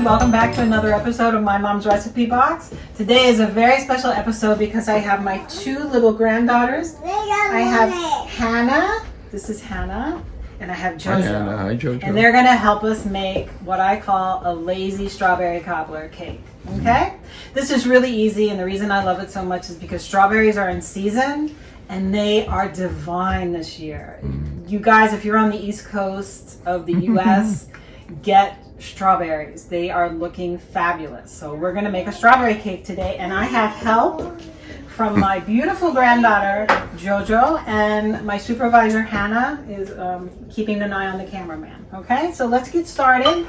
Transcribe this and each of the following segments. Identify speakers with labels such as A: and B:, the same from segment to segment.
A: welcome back to another episode of My Mom's Recipe Box. Today is a very special episode because I have my two little granddaughters. I have Hannah, this is Hannah, and I have Jojo.
B: Hi Hannah, hi Jojo.
A: And they're going to help us make what I call a lazy strawberry cobbler cake. Okay? This is really easy, and the reason I love it so much is because strawberries are in season and they are divine this year. You guys, if you're on the East Coast of the US, get strawberries. They are looking fabulous. So we're going to make a strawberry cake today, and I have help from my beautiful granddaughter Jojo, and my supervisor Hannah is keeping an eye on the cameraman. Okay, so let's get started.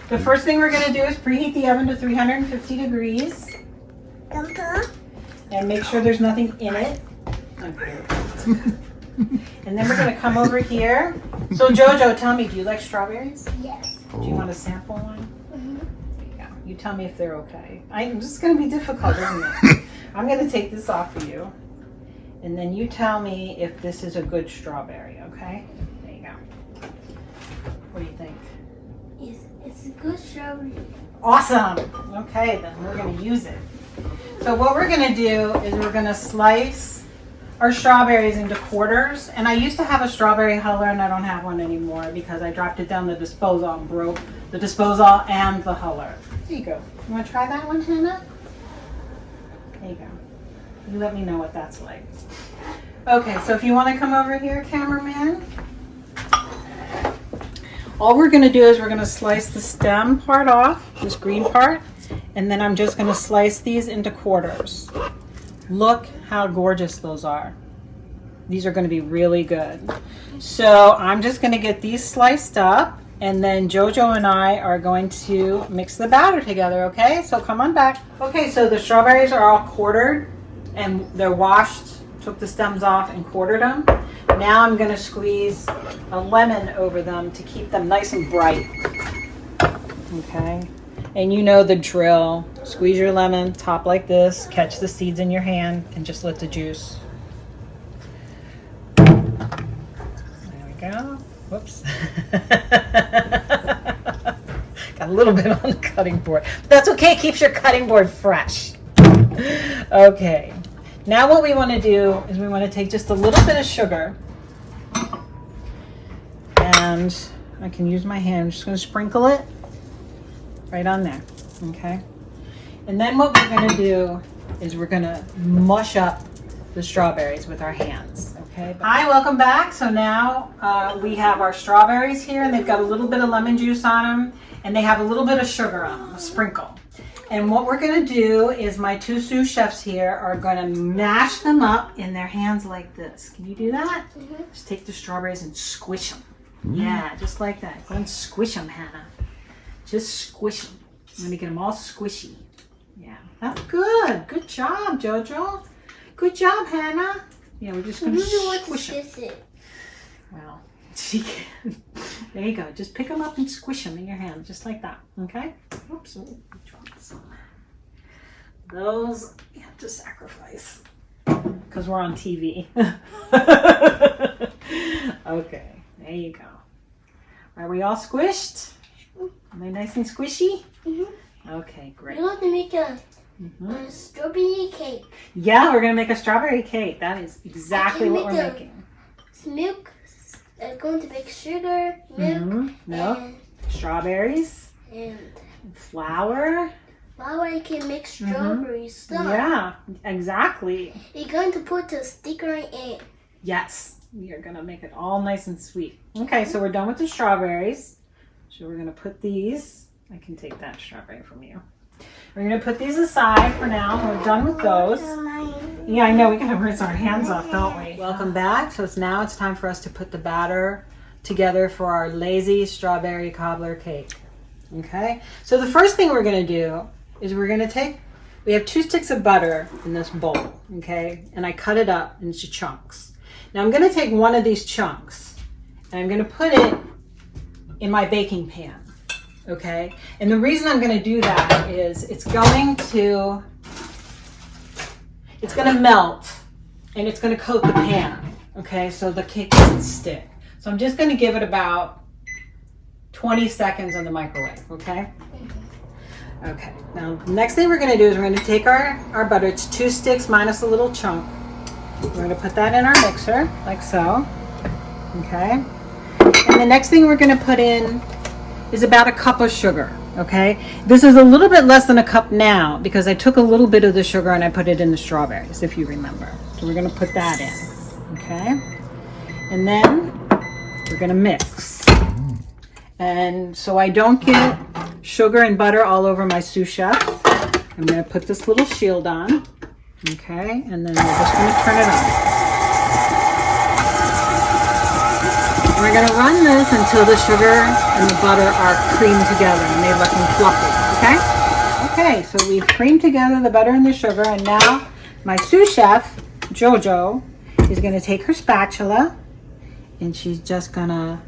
A: The first thing we're going to do is preheat the oven to 350 degrees and make sure there's nothing in it. Okay. And then we're going to come over here. So Jojo, tell me, do you like strawberries?
C: Yes.
A: Do you want to sample one? Yeah. You tell me if they're okay. This is going to be difficult, isn't it? I'm going to take this off for you, and then you tell me if this is a good strawberry, okay? There you go. What do you think?
C: It's a good strawberry.
A: Awesome. Okay, then we're going to use it. So what we're going to do is we're going to slice our strawberries into quarters, and I used to have a strawberry huller and I don't have one anymore because I dropped it down the disposal and broke the disposal and the huller. There you go. You want to try that one, Hannah? There you go. You let me know what that's like. Okay, so if you want to come over here, cameraman. All we're going to do is we're going to slice the stem part off, this green part, and then I'm just going to slice these into quarters. Look how gorgeous those are. These are going to be really good. So I'm just going to get these sliced up, and then Jojo and I are going to mix the batter together, okay? So come on back. Okay, so the strawberries are all quartered and they're washed, took the stems off and quartered them. Now I'm going to squeeze a lemon over them to keep them nice and bright. Okay? And you know the drill. Squeeze your lemon, top like this, catch the seeds in your hand, and just let the juice. There we go. Whoops. Got a little bit on the cutting board. But that's okay, keeps your cutting board fresh. Okay. Now what we want to do is we want to take just a little bit of sugar. And I can use my hand. I'm just going to sprinkle it right on there, okay? And then what we're gonna do is we're gonna mush up the strawberries with our hands, okay? Hi, welcome back. So now we have our strawberries here, and they've got a little bit of lemon juice on them, and they have a little bit of sugar on them, a sprinkle. And what we're gonna do is my two sous chefs here are gonna mash them up in their hands like this. Can you do that? Mm-hmm. Just take the strawberries and squish them. Mm-hmm. Yeah, just like that. Go and squish them, Hannah. Just squish them. I'm gonna get them all squishy. Yeah, that's good. Good job, Jojo. Good job, Hannah. Yeah, we're just gonna squish them. Well, she can. There you go. Just pick them up and squish them in your hand, just like that. Okay. Oops. Oh, dropped some. Those we have to sacrifice because we're on TV. Okay. There you go. Are we all squished? Am I nice and squishy? Mm-hmm. Okay, great.
C: We want to make a strawberry cake.
A: Yeah, we're going to make a strawberry cake. That is exactly what we're making.
C: Milk. I'm going to make sugar, milk,
A: milk, strawberries,
C: and
A: flour.
C: Flour can make strawberries. Stuff.
A: Yeah, exactly.
C: You're going to put the sticker in.
A: Yes, we are going to make it all nice and sweet. Okay, so we're done with the strawberries. So we're going to put these, I can take that strawberry from you. We're going to put these aside for now. We're done with those. Yeah, I know, we got to rinse our hands off, don't we? Welcome back. So it's time for us to put the batter together for our lazy strawberry cobbler cake. Okay, so the first thing we're going to do is we have 2 sticks of butter in this bowl, okay? And I cut it up into chunks. Now I'm going to take one of these chunks and I'm going to put it in my baking pan, okay? And the reason I'm going to do that is it's going to melt and it's going to coat the pan, okay? So the cake doesn't stick. So I'm just going to give it about 20 seconds in the microwave, okay? Okay, now the next thing we're going to do is we're going to take our butter. It's 2 sticks minus a little chunk. We're going to put that in our mixer, like so. Okay. And the next thing we're going to put in is about a cup of sugar. Okay. This is a little bit less than a cup now because I took a little bit of the sugar and I put it in the strawberries, if you remember. So we're going to put that in. Okay. And then we're going to mix. And so I don't get sugar and butter all over my sous chef, I'm going to put this little shield on. Okay. And then we're just going to turn it on. We're going to run this until the sugar and the butter are creamed together and they're looking fluffy, okay? Okay, so we've creamed together the butter and the sugar, and now my sous chef, Jojo, is going to take her spatula and she's just going to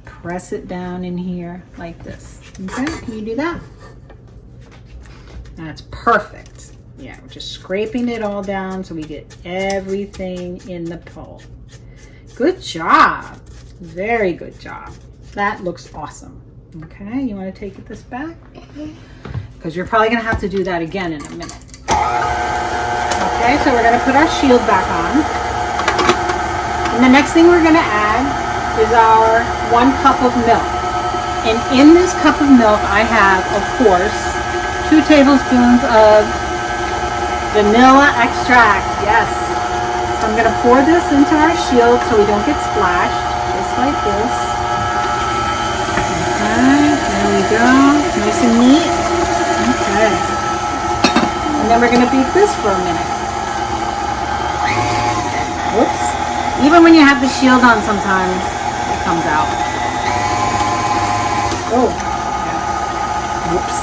A: press it down in here like this. Okay, can you do that? That's perfect. Yeah, we're just scraping it all down so we get everything in the bowl. Good job. Very good job. That looks awesome. Okay, you want to take this back? Because you're probably going to have to do that again in a minute. Okay, so we're going to put our shield back on. And the next thing we're going to add is our 1 cup of milk. And in this cup of milk, I have, of course, 2 tablespoons of vanilla extract. Yes. So I'm going to pour this into our shield so we don't get splashed. Just like this. Okay, there we go. Nice and neat. Okay. And then we're going to beat this for a minute. Whoops. Even when you have the shield on sometimes, it comes out. Oh. Whoops.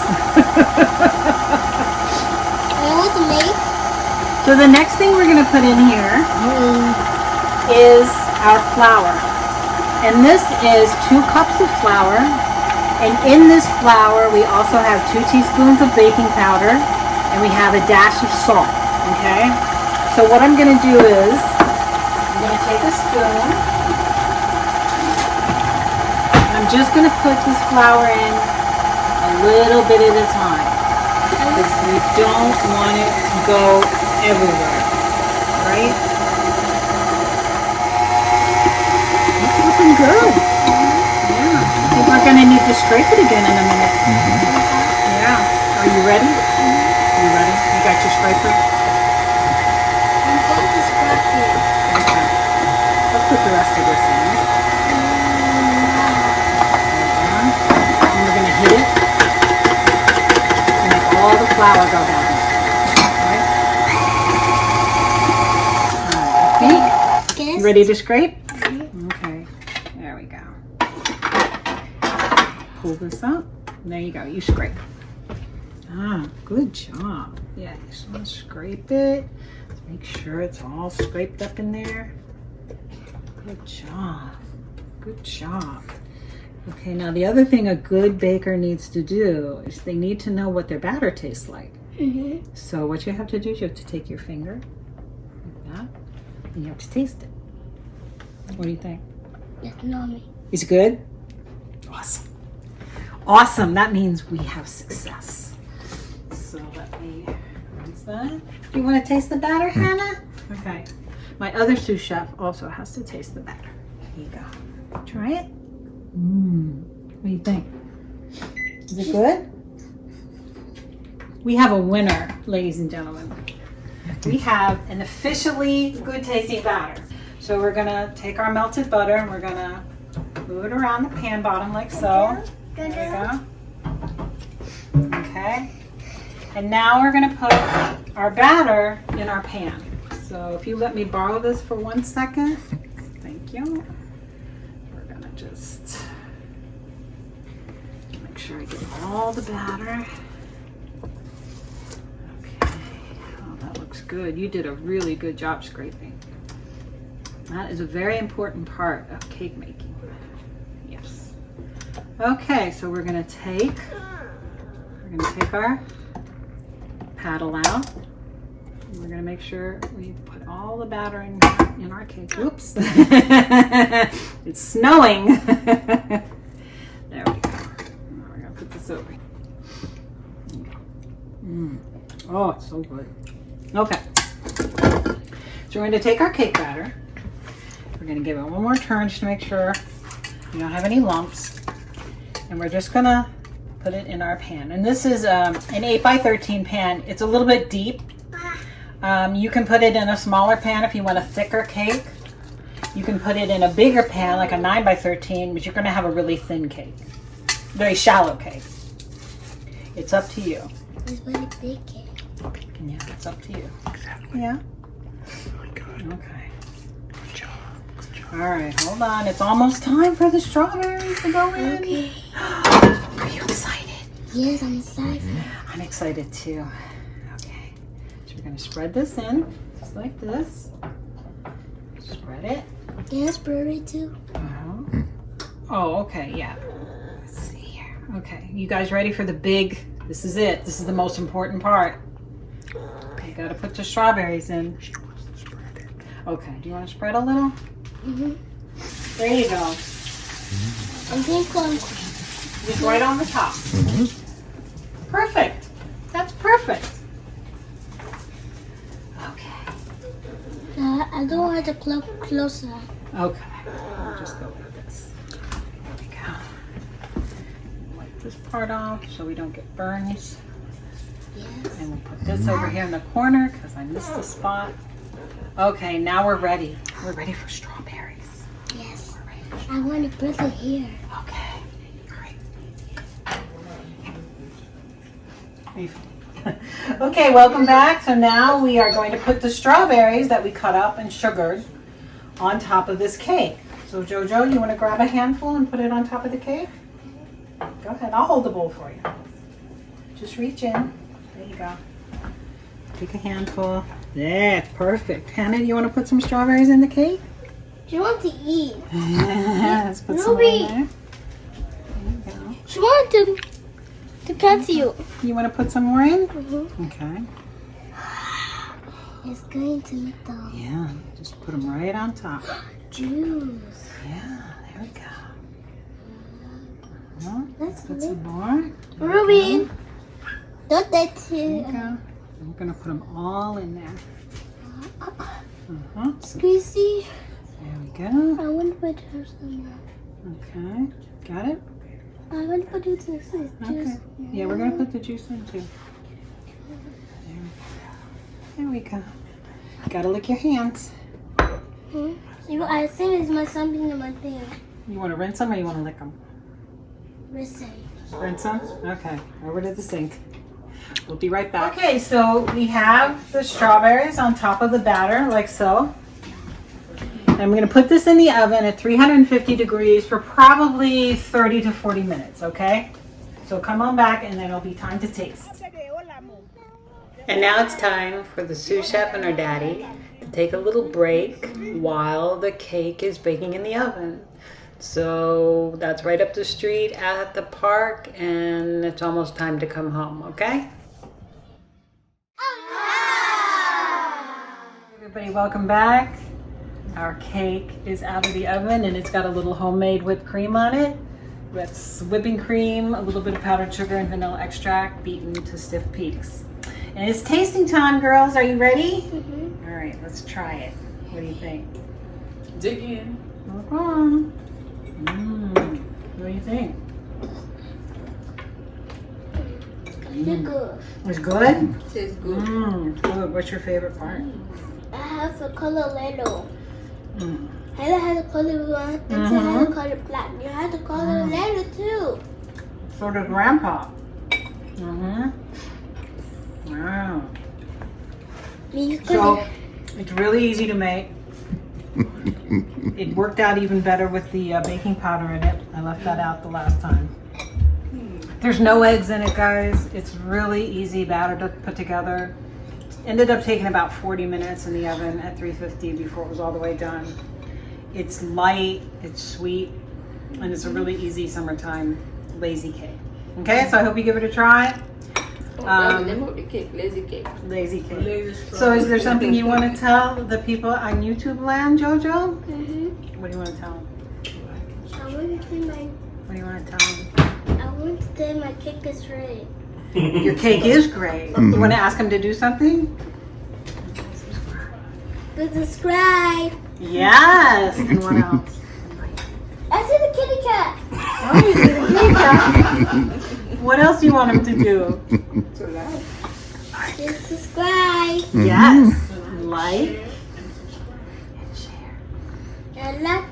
A: So the next thing we're going to put in here is our flour. And this is 2 cups of flour. And in this flour, we also have 2 teaspoons of baking powder. And we have a dash of salt. Okay? So what I'm going to do is, I'm going to take a spoon. I'm just going to put this flour in a little bit at a time. Because we don't want it to go everywhere. Right? Looking good. Yeah. I think we're going to need to scrape it again in a minute. Yeah. Are you ready? You ready? You got your scraper?
C: I'm going to scrape it.
A: Okay. Let's put the rest of this in. And we're going to hit it and make all the flour go down. Alright? Alright. You ready to scrape? Okay. There we go. Pull this up. There you go. You scrape. Ah, good job. Yeah, you just want to scrape it. Make sure it's all scraped up in there. Good job. Good job. Okay, now the other thing a good baker needs to do is they need to know what their batter tastes like. So what you have to do is you have to take your finger like that and you have to taste it. What do you think?
C: It's yummy.
A: Is it good? Awesome. Awesome. That means we have success. So let me rinse that. Do you want to taste the batter, Hannah? Okay. My other sous chef also has to taste the batter. Here you go. Try it. What do you think? Is it good? We have a winner, ladies and gentlemen. We have an officially good tasting batter. So we're gonna take our melted butter and we're gonna move it around the pan bottom like so. There we go. Okay. And now we're gonna put our batter in our pan. So if you let me borrow this for 1 second. Thank you. We're gonna just make sure I get all the batter. Okay. Oh, that looks good. You did a really good job scraping. That is a very important part of cake making. Yes. Okay, so we're gonna take our paddle out. And we're gonna make sure we put all the batter in our cake. Whoops. It's snowing. There we go. Now we're gonna put this over. Oh, it's so good. Okay. So we're going to take our cake batter. We're going to give it one more turn just to make sure we don't have any lumps. And we're just going to put it in our pan. And this is an 8x13 pan. It's a little bit deep. You can put it in a smaller pan if you want a thicker cake. You can put it in a bigger pan, like a 9x13, but you're going to have a really thin cake. Very shallow cake. It's up to you.
C: It's really big cake.
A: Yeah, it's up to you.
B: Exactly.
A: Yeah?
B: Oh my God.
A: Okay.
B: Good job. Good job.
A: All right, hold on. It's almost time for the strawberries to go in.
C: Okay.
A: Are you excited?
C: Yes, I'm excited.
A: I'm excited too. Okay. So we're going to spread this in, just like this. Spread it.
C: Yes, brewery too.
A: Uh-huh. Oh, okay, yeah. Let's see here. Okay, you guys ready for the big, this is it. This is the most important part. You gotta put the strawberries in.
B: She wants to spread it.
A: Okay, do you want to spread a little?
C: Mm-hmm.
A: There you go.
C: I'm pink one.
A: Just right on the top. Perfect. That's perfect. Okay.
C: I don't want to closer.
A: Okay. We'll just go with this. There we go. Wipe this part off so we don't get burns.
C: Yes.
A: And we'll put this over here in the corner because I missed the spot. Okay, now we're ready. We're ready for strawberries.
C: Yes.
A: We're ready for
C: I want to put it here.
A: Okay. All right. Okay, welcome back. So now we are going to put the strawberries that we cut up and sugared on top of this cake. So Jojo, you want to grab a handful and put it on top of the cake? Go ahead. I'll hold the bowl for you. Just reach in. There you go. Take a handful. That's perfect. Hannah, do you want to put some strawberries in the cake?
C: She wants to eat.
A: Let's put some
C: Ruby.
A: in there. There you go.
C: She wants to catch you.
A: You want to put some more in?
C: Mm-hmm.
A: Okay.
C: It's going to make the
A: Yeah, just put them right on top.
C: juice.
A: Yeah, there we go.
C: Let's
A: Put
C: make
A: some more.
C: Ruby. Don't that
A: There you
C: too.
A: go. We're going to put them all in there. Uh-huh.
C: Squeezy.
A: There we go.
C: I want to put her somewhere.
A: Okay. Got it?
C: I want to put it in this juice.
A: Okay. Yeah, we're going to put the juice in too. There we go. Gotta lick your hands.
C: I think it's my something in my thing.
A: You want to rinse them or you want to lick them?
C: Listen.
A: Rinse them? Okay. Over to the sink. We'll be right back. Okay, so we have the strawberries on top of the batter, like so. And I'm going to put this in the oven at 350 degrees for probably 30 to 40 minutes, okay? So come on back and then it'll be time to taste. And now it's time for the sous chef and her daddy to take a little break while the cake is baking in the oven. So that's right up the street at the park, and it's almost time to come home, okay? Everybody, welcome back. Our cake is out of the oven and it's got a little homemade whipped cream on it. That's whipping cream, a little bit of powdered sugar and vanilla extract beaten to stiff peaks. And it's tasting time, girls. Are you ready?
C: Mm-hmm.
A: All right, let's try it. What do you think?
D: Dig in.
A: What do you think?
C: It's good.
A: It's good?
D: Tastes good.
A: It's good. What's your favorite part?
C: I have the color yellow.
A: Mm.
C: I had the color one, and I had the color black. You had the color yellow too.
A: So does Grandpa. Wow. So it's really easy to make. It worked out even better with the baking powder in it. I left that out the last time. There's no eggs in it, guys. It's really easy batter to put together. Ended up taking about 40 minutes in the oven at 350 before it was all the way done. It's light, it's sweet, and it's a really easy summertime lazy cake. Okay, so I hope you give it a try.
D: That's the name of the cake, lazy cake.
A: Lazy cake.
D: Lazy
A: So is there something you want to tell the people on YouTube land, Jojo?
C: Mm-hmm.
A: What do you want to tell them?
C: I want to say
A: What do you want to tell them?
C: I want to say my cake is ready.
A: Your cake is great. You want to ask him to do something?
C: Subscribe.
A: Yes. And what else?
C: I see the kitty cat.
A: Oh, you see the kitty cat. What else do you want him to do?
C: Just subscribe.
A: Yes. Like.
C: And like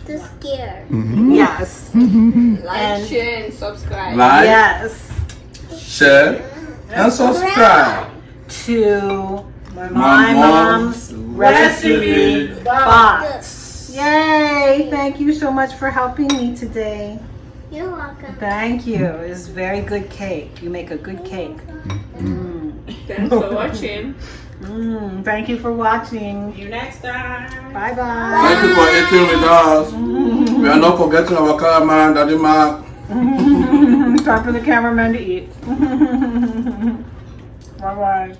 C: to scare.
A: Yes.
D: Like,
A: And-
D: share, and subscribe.
E: Like,
A: Yes.
E: share, and subscribe.
A: To
E: My
A: my
E: mom's
A: mom's recipe
E: recipe
A: box. Yay! Thank you so much for helping me today.
C: You're welcome.
A: Thank you. It's very good cake. You make a good cake.
D: Thanks for watching.
A: Thank you for watching.
D: See you next time.
A: Bye bye.
E: Thank you for eating with us. We are not forgetting our cameraman, Daddy Mark.
A: Time for the cameraman to eat. Bye bye.